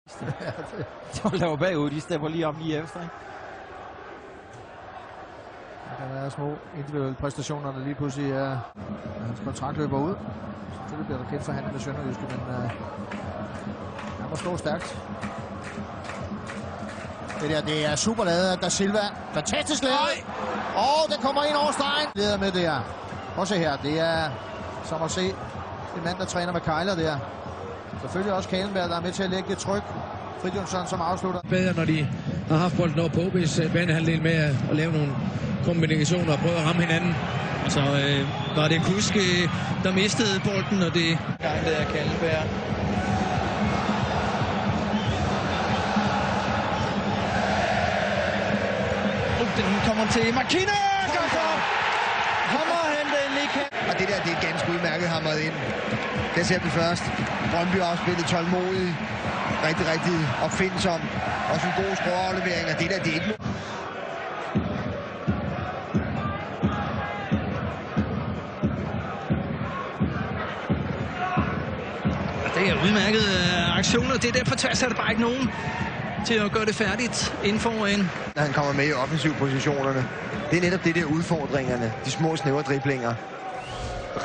De laver bagud, de stepper lige op lige efter. Der kan være små individuelle præstationer, der lige pludselig er hans kontrakt løber ud. Selvfølgelig bliver der kendt forhandlet med Sønderjyske, men han må stå stærkt. Det er super lavet af Da Silva. Fantastisk lavet. Og det kommer ind over stregen. Leder med det her. Prøv at se her. Det er som at se en mand, der træner med kejler der. Selvfølgelig også Kalenberg, der er med til at lægge det tryk. Fridtjonsson som afslutter. Bedre, når de har haft bolden over på OB's banehalvdel med at lave nogle kombinationer og prøve at ramme hinanden. Og så var det Kuske, der mistede bolden, og det gang der er Kalenberg. Den kommer til Makina! Hammer han den ikke. Og det der, det er ganske udmærket hamret ind. Det ser vi først. Brøndby har spillet tålmodigt. Rigtig opfindsom. Også en god skråaflevering, og det der, det er ikke noget. Det er udmærket aktioner. Det er derfor tværs er der bare ikke nogen til at gøre det færdigt inden foran. Han kommer med i offensivpositionerne. Det er netop det der udfordringerne. De små snævre driblinger.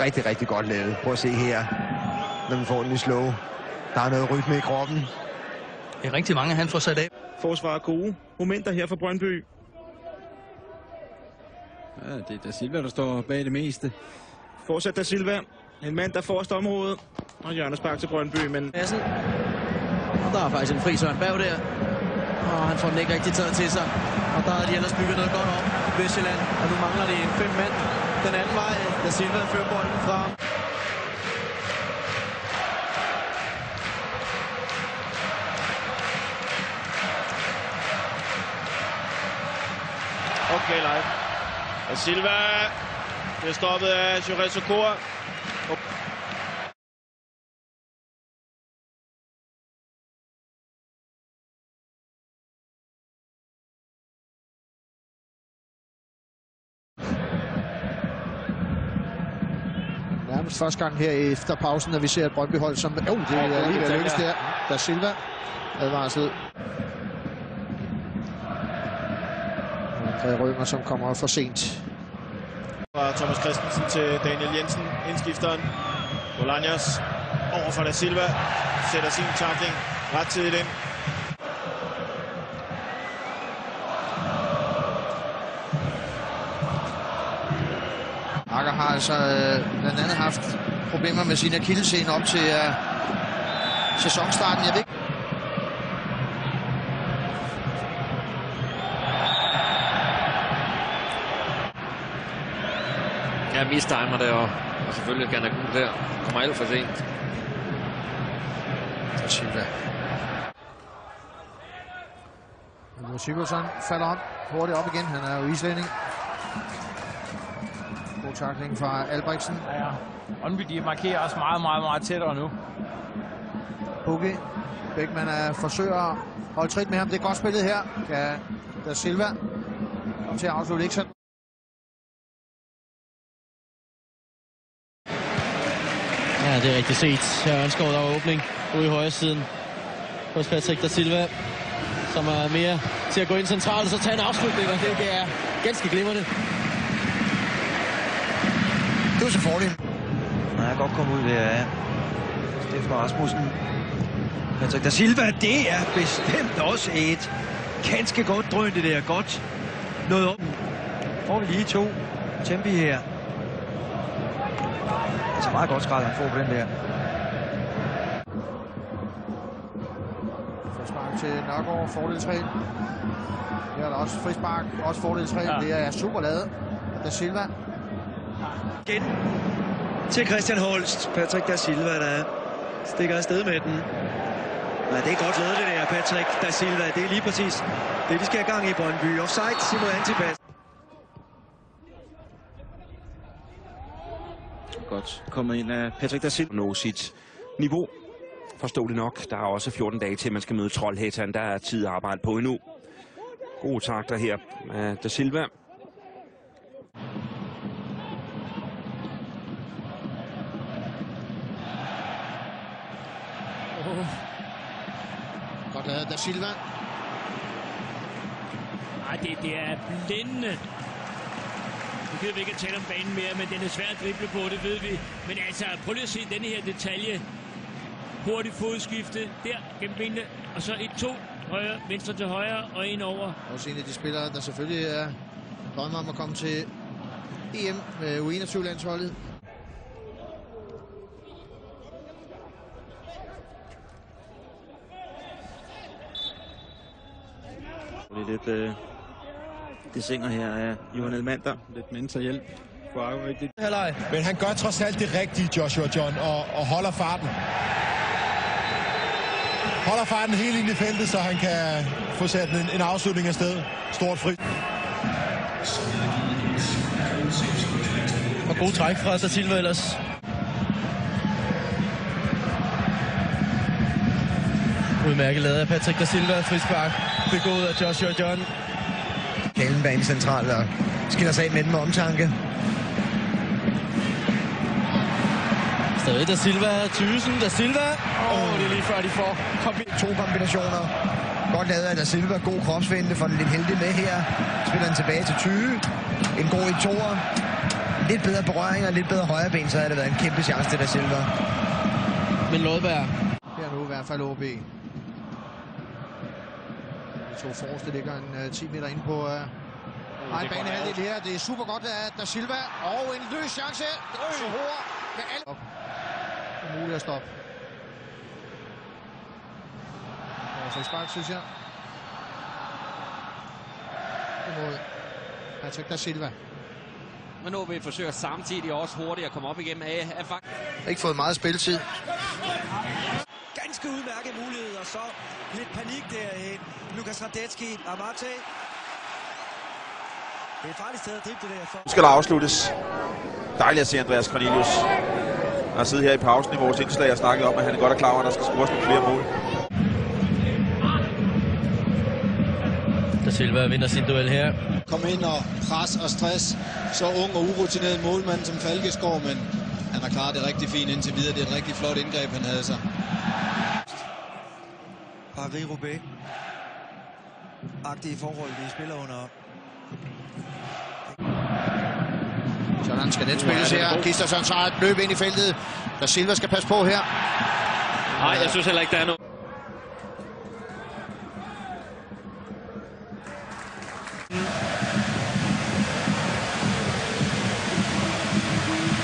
Rigtig godt lavet. Prøv at se her, når man får den i slow. Der er noget rytme i kroppen. Det er rigtig mange, han får sat af. Forsvar gode momenter her for Brøndby. Ja, det er Da Silva, der står bag det meste. Fortsat Da Silva. En mand, der forrest området. Og hjørnespark til Brøndby, men... Og der er faktisk en fri Søren Berg der. Og han får den ikke rigtig taget til sig. Og der har de ellers bygget noget godt op i Vestjylland. Og nu mangler de 5 mand den anden vej. Da Silva fører bolden fra. Okay, live. Da Silva. Det er stoppet af Jurel Sokora. Nærmest første gang her efter pausen, at vi ser et Brøndby-hold, som... det er lige ved lykkes der. Da Silva advarsel. André Rømer, som kommer for sent. Fra Thomas Christensen til Daniel Jensen, indskifteren. Bolaños over for Da Silva. Sætter sin tackling ret tidligt ind. Akker har altså blandt andet haft problemer med sine akillessene op til sæsonstarten. Jeg ved ikke. Ja, mistimer der, og selvfølgelig kan han have der. Kommer alt for sent. Da Silva. Sigurdsson falder om hurtigt op igen. Han er jo islænding. God tackling fra Albrechtsen. Ja. Brøndby, de markerer også meget tættere nu. Bugge. Bækman forsøger at holde trit med ham. Det er godt spillet her. Kan Da Silva komme til at afslutte ikke sådan. Ja, det er rigtig set. Her ønsker der var åbning ude i højre siden hos Patrick Da Silva, som er mere til at gå ind centralt og så tage en afslutning, og det er ganske glimrende. Det er så fordel. Han er godt kommet ud der, ja. Steffen Rasmussen. Patrick Da Silva, det er bestemt også et ganske godt drøn, det der. Godt noget om. Får vi lige 2 tempi her. Altså meget godt skrald, han får på den der. Frispark til Nørgaard, fordel 3. Her er der også frispark, også fordel 3. Ja. Det er super lavet. Da Silva. Igen til Christian Holst. Patrick Da Silva, der stikker afsted med den. Ja, det er godt lavet det der, Patrick Da Silva. Det er lige præcis det, de skal have gang i Brøndby. Offside, Simon Antipas. Godt kommet ind af Patrick Da Silva. Nå sit niveau. Forståeligt nok. Der er også 14 dage til, man skal møde Trollhætteren. Der er tid at arbejde på endnu. Gode takter her af Da Silva. Godt lavet Da Silva. Ej, det er blændende. Nu kan vi ikke tale om banen mere, men den er svær at drible på, det ved vi. Men altså, prøv lige at se denne her detalje. Hurtigt fodskifte der gennem benene, og så 1-2. Højre, venstre til højre og ind over. Også en af de spillere, der selvfølgelig er drømmer om at komme til EM med U21-landsholdet. Det synger her af Johan Elmander. Lidt mental hjælp. Men han gør trods alt det rigtige, Joshua John, og holder farten. Holder farten helt ind i feltet, så han kan få sat en afslutning af sted. Stort fri. Og god træk fra Da Silva ellers. Udmærket lavet af Patrick Da Silva. Frispark begået af Joshua John. Kallenbanen centralt og skiller sig af med den med omtanke. Stadig Da Silva, Thyssen, Da Silva. Det er lige før de får to kombinationer. Godt lavet af Da Silva, god kropsvende, får den lidt heldig med her. Spiller den tilbage til Thyge. En god 1-2'er. Lidt bedre berøring og lidt bedre højreben, så har det været en kæmpe chance til Da Silva. Men Lodberg. Her nu i hvert fald OB. De to forreste ligger en 10 meter inde på egen banehalvdel her. Det er super godt af Da Silva. Og en løs chance. Sohor med alt. Det er muligt at stoppe. Og frispark, synes jeg. Imod Patrick Da Silva. Men OB forsøger samtidig også hurtigt at komme op igennem af faktisk. Ikke fået meget spilletid. Ganske udmærket mulighed, og så lidt panik derhen. Lukas Radetski, Amate. Det er et farligt sted at drible det der. Nu skal der afsluttes. Dejligt at se Andreas Cornelius. Han har siddet her i pausen i vores indslag og snakket om, at han er godt klar over, at der skal scores nogle flere mål. Da Silva vinder sin duel her. Kom ind og pres og stress. Så ung og urutineret målmand som Falkeskov, men han har klaret det rigtig fint indtil videre. Det er et rigtig flot indgreb, han havde sig. Paris-Roubaix. Agtige forhold, de spiller under. Sådan skal den spilles her. Kristersson tager et løb ind i feltet. Da Silva skal passe på her. Nej, jeg synes heller ikke, der er noget.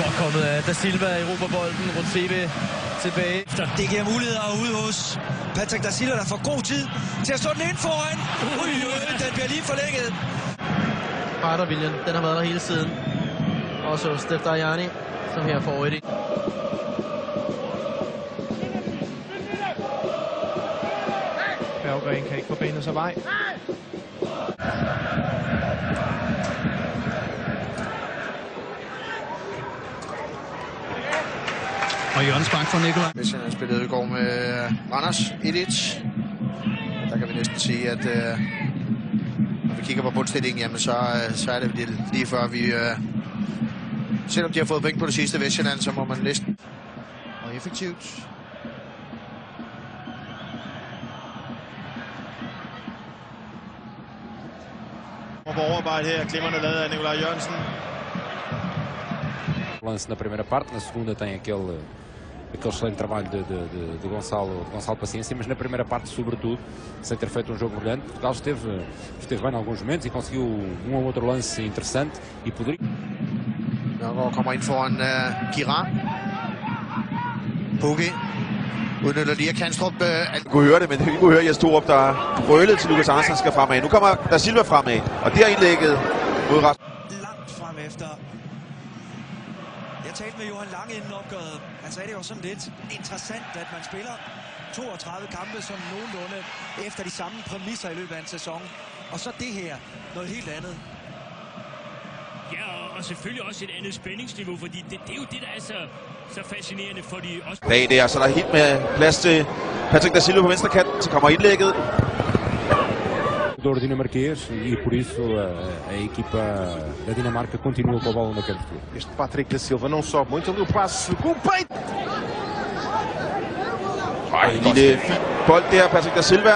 Godt kommet af Da Silva i Europabolden. Rundt CV tilbage. Det giver muligheder ude hos Patrick Da Silva, der får god tid til at slå den ind foran. Den bliver lige forlænget. Viljen, den har været der hele tiden. Og så Steph Dajani, som her får et. Berggren kan ikke forbinde sig vej. Og Jørgens Bank for Nikolaj. Hvis han spillede i går med Randers 1-1. Der kan vi næsten sige, at når vi kigger på bundstillingen, jamen så er det lige før vi... selvom de har fået point på det sidste Vestjylland, så må man næsten... Og effektivt. Og på overarbejde her, klimmerne lavet af Nikolaj Jørgensen. Lance na primeira parte, na segunda tem aquele excelente trabalho de Gonçalo Paciência, mas na primeira parte, sobretudo, sem ter feito jogo brilhante, Portugal esteve bem em alguns momentos e conseguiu ou outro lance interessante e poderia... Nørgaard kommer ind foran Girard. Pukki udnytter lige af Kanstrup. Du kunne høre det, men vi kunne høre Jes Torup, der brølede til Lukas Andersen skal fremad. Nu kommer Da Silva fremad, og det er indlægget mod Rasmus. Langt frem efter. Jeg talte med Johan Lange inden opgøret. Han sagde, det var sådan lidt interessant, at man spiller 32 kampe som nogenlunde efter de samme præmisser i løbet af en sæson. Og så det her, noget helt andet. Ja, og selvfølgelig også et andet spændingsniveau, fordi det er jo det, der er så fascinerende for de også... Bag der, så der er helt med plads til Patrick Da Silva på venstre kant, så kommer indlægget. Dinamarquês e por isso a equipa da Dinamarca continua com a bola naquele futuro. Este Patrick Da Silva não sobe muito, ali o passe com o peito. En lille fin bold der, Patrick da Silva.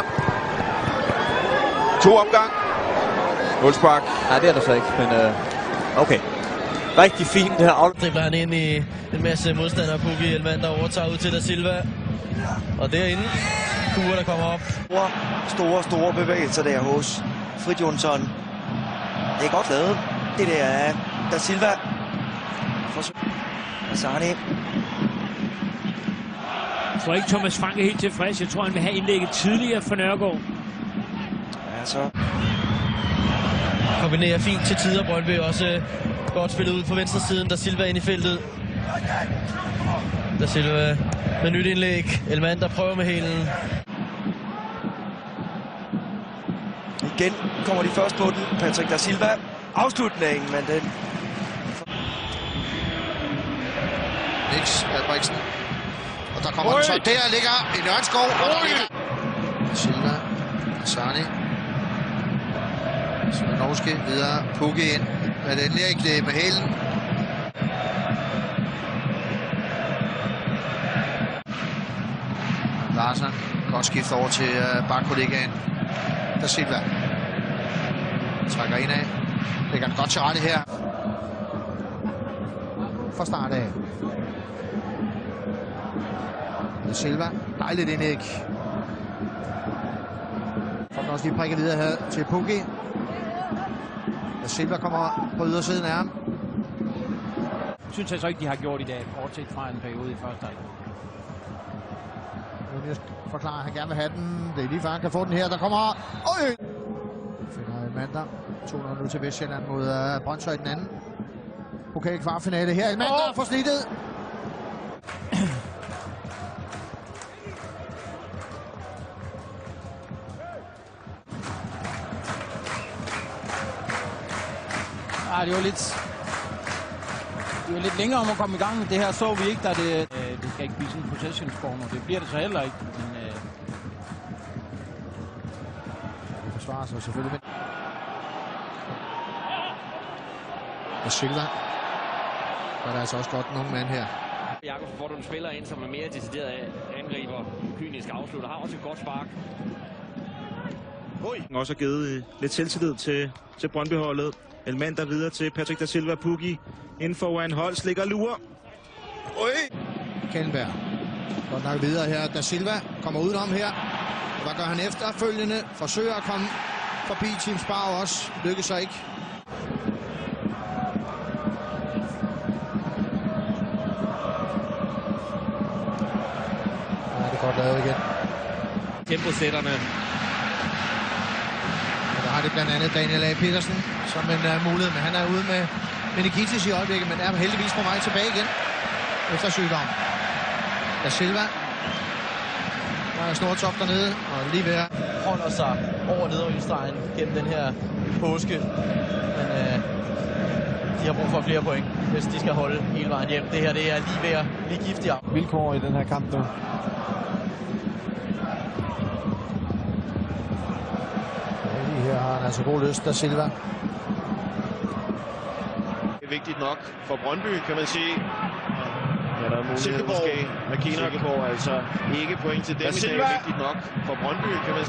2 omgang. Målspark. Nej, det er der så ikke, men okay. Rigtig fint det her. Dribler han ind i en masse modstandere. Pukki Elmander overtager ud til da Silva. Og derinde, Kure, der kommer op. Store bevægelser der hos Frit Jonsson. Det er godt lavet. Det der er da Silva. Asani. Jeg tror ikke, Thomas Frank er helt tilfreds. Jeg tror, han vil have indlægget tidligere for Nørgaard. Ja, så kombinerer fint til tider. Brøndby også godt spillet ud på venstre siden. Da Silva ind i feltet. Da Silva med nyt indlæg. Elmander prøver med hælen. Igen kommer de først på den. Patrick da Silva. Afslutningen, men den... Niks Albrechtsen. Og der kommer den så. Der ligger en Ørnskov. Silva. Asani. Svinovski videre. Pukki ind. Med den lige med hælen. Larsen. Godt skift over til bakkollegaen. Da Silva. Trækker ind af. Lægger den godt til rette her. Fra start af. Da Silva. Dejligt indlæg. Får den også lige prikket videre her til Pukki. Da Silva kommer på ydersiden af ham. Synes jeg så ikke, de har gjort i dag, bortset fra en periode i første halvleg. Nu vil jeg forklare, at han gerne vil have den. Det er lige før, han kan få den her. Der kommer... Øj! Finder Elmander. 2-0 nu til Vestjylland mod Brøndshøj den anden. Pokal kvartfinale her. Elmander får slidtet. Det var lidt længere om at komme i gang. Det her så vi ikke, da det skal ikke blive sådan en possession-corner. Det bliver det så heller ikke. Men, det forsvarer sig selvfølgelig. Og Silva. Der er altså også godt nogle mand her. Jakobsen får du en spiller ind, som er mere decideret angriber, kynisk afslutter. Har også et godt spark. Også har givet lidt selvtillid til Brøndby-holdet. Elmander videre til Patrick da Silva. Pukki inden foran Holst ligger lurer. Kjellberg. Godt nok videre her. Da Silva kommer udenom her. Og hvad gør han efterfølgende? Forsøger at komme forbi Team Spar også. Lykkes så ikke. Ja, det er godt lavet igen. Temposætterne. Der har det blandt andet Daniel A. Petersen som en mulighed, men han er ude med Nikitis i øjeblikket, men er heldigvis på vej tilbage igen efter sygdom. Da Silva. Der er Snortop dernede, og lige ved holder sig over nedrykningsstregen gennem den her påske. Men de har brug for flere point, hvis de skal holde hele vejen hjem. Det her det er lige ved at blive giftigt. Vilkår i den her kamp nu. Her har han altså god lyst, da Silva. Det er vigtigt nok for Brøndby, kan man sige. Ja, der er mulighed måske. Silkeborg altså ikke point til dem, men det er vigtigt nok for Brøndby, kan man sige.